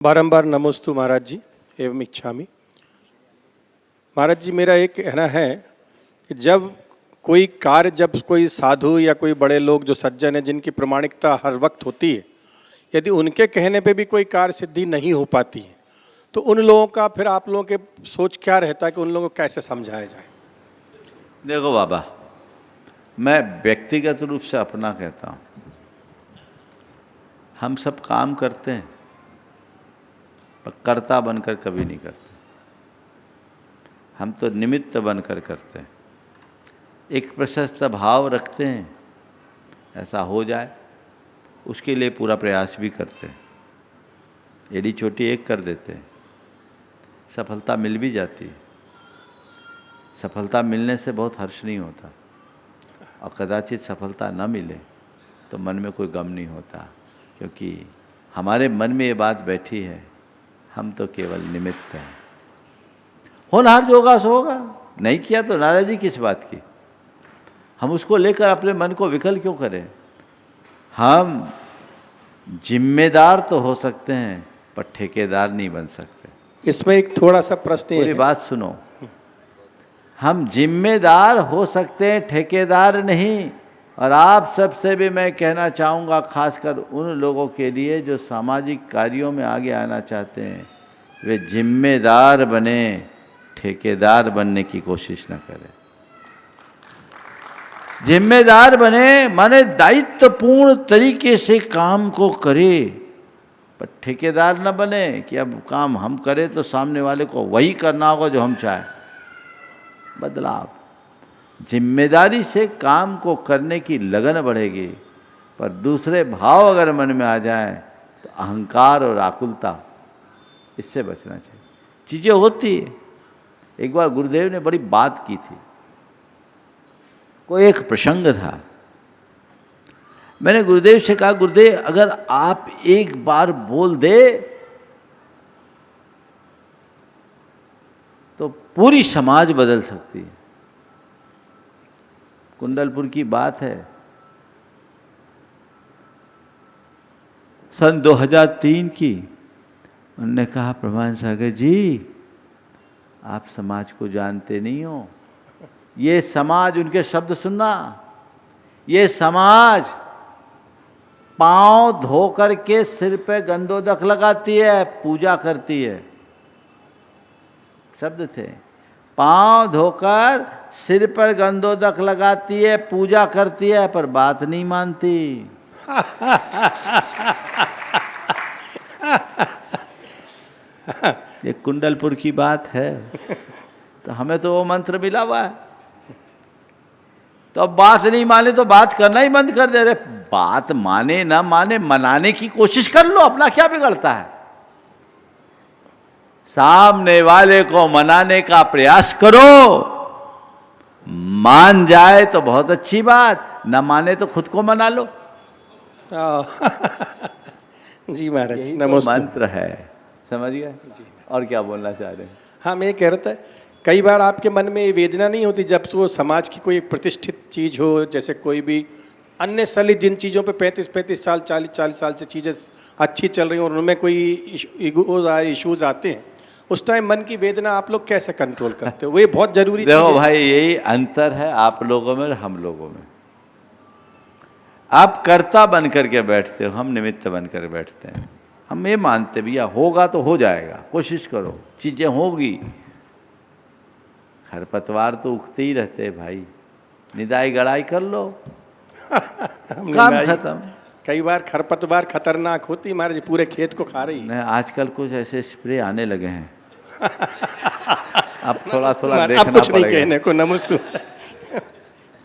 बारंबार नमोस्तु महाराज जी एवं इच्छामि। महाराज जी, मेरा एक कहना है कि जब कोई साधु या कोई बड़े लोग जो सज्जन हैं जिनकी प्रामाणिकता हर वक्त होती है, यदि उनके कहने पे भी कोई कार्य सिद्धि नहीं हो पाती है तो उन लोगों का फिर आप लोगों के सोच क्या रहता है कि उन लोगों को कैसे समझाया जाए? देखो बाबा, मैं व्यक्तिगत रूप से अपना कहता हूँ, हम सब काम करते हैं पर कर्ता बनकर कभी नहीं करते। हम तो निमित्त बनकर करते हैं, एक प्रशस्त भाव रखते हैं ऐसा हो जाए, उसके लिए पूरा प्रयास भी करते हैं। एड़ी छोटी एक कर देते हैं, सफलता मिल भी जाती है। सफलता मिलने से बहुत हर्ष नहीं होता, और कदाचित सफलता न मिले तो मन में कोई गम नहीं होता, क्योंकि हमारे मन में ये बात बैठी है, हम तो केवल निमित्त हैं। होनहार जो होगा सो होगा, नहीं किया तो नाराज़गी किस बात की? हम उसको लेकर अपने मन को विकल क्यों करें? हम जिम्मेदार तो हो सकते हैं पर ठेकेदार नहीं बन सकते। इसमें एक थोड़ा सा प्रश्न पूरी है। बात सुनो, हम जिम्मेदार हो सकते हैं, ठेकेदार नहीं। और आप सबसे भी मैं कहना चाहूँगा, खासकर उन लोगों के लिए जो सामाजिक कार्यों में आगे आना चाहते हैं, वे जिम्मेदार बने, ठेकेदार बनने की कोशिश न करें। जिम्मेदार बने माने दायित्वपूर्ण तरीके से काम को करे, पर ठेकेदार न बने कि अब काम हम करें तो सामने वाले को वही करना होगा जो हम चाहें। बदलाव, जिम्मेदारी से काम को करने की लगन बढ़ेगी, पर दूसरे भाव अगर मन में आ जाए तो अहंकार और आकुलता, इससे बचना चाहिए। चीज़ें होती है। एक बार गुरुदेव ने बड़ी बात की थी, कोई एक प्रसंग था। मैंने गुरुदेव से कहा, गुरुदेव अगर आप एक बार बोल दे तो पूरी समाज बदल सकती है। कुंडलपुर की बात है, सन 2003 की। उन्होंने कहा, प्रमाण सागर जी आप समाज को जानते नहीं हो। ये समाज, उनके शब्द सुनना, ये समाज पांव धो करके सिर पे गंदोदक लगाती है, पूजा करती है। शब्द थे, पांव धोकर सिर पर गंदोदक लगाती है, पूजा करती है, पर बात नहीं मानती। ये कुंडलपुर की बात है। तो हमें तो वो मंत्र मिला हुआ है। तो अब बात नहीं माने तो बात करना ही बंद कर दे रहे। बात माने ना माने, मनाने की कोशिश कर लो, अपना क्या बिगड़ता है? सामने वाले को मनाने का प्रयास करो, मान जाए तो बहुत अच्छी बात, न माने तो खुद को मना लो। जी महाराज जी, तो नमस्ते। मंत्र है, समझ गए? और क्या बोलना चाह रहे हैं? हाँ, मैं ये कह रहा था, कई बार आपके मन में ये वेदना नहीं होती जब वो समाज की कोई प्रतिष्ठित चीज़ हो, जैसे कोई भी अन्य स्थली जिन चीज़ों पे 35-35 साल 40-40 साल से चीज़ें अच्छी चल रही हैं और उनमें कोई इश्यूज आते हैं, उस टाइम मन की वेदना आप लोग कैसे कंट्रोल करते हो? वो ये बहुत जरूरी चीज़ है। देखो भाई, यही अंतर है आप लोगों में और हम लोगों में। आप कर्ता बन करके बैठते हो, हम निमित्त बन कर बैठते हैं। हम ये मानते भैया होगा तो हो जाएगा, कोशिश करो, चीज़ें होगी। खरपतवार तो उगते ही रहते हैं भाई, निदाई गड़ाई कर लो, काम खत्म। कई बार खरपतवार खतरनाक होती महाराज जी, पूरे खेत को खा रही है। नहीं, आजकल कुछ ऐसे स्प्रे आने लगे हैं। अब थोड़ा थोड़ा देखना अब कुछ नहीं पड़ेगा। कहने को। नमस्ते।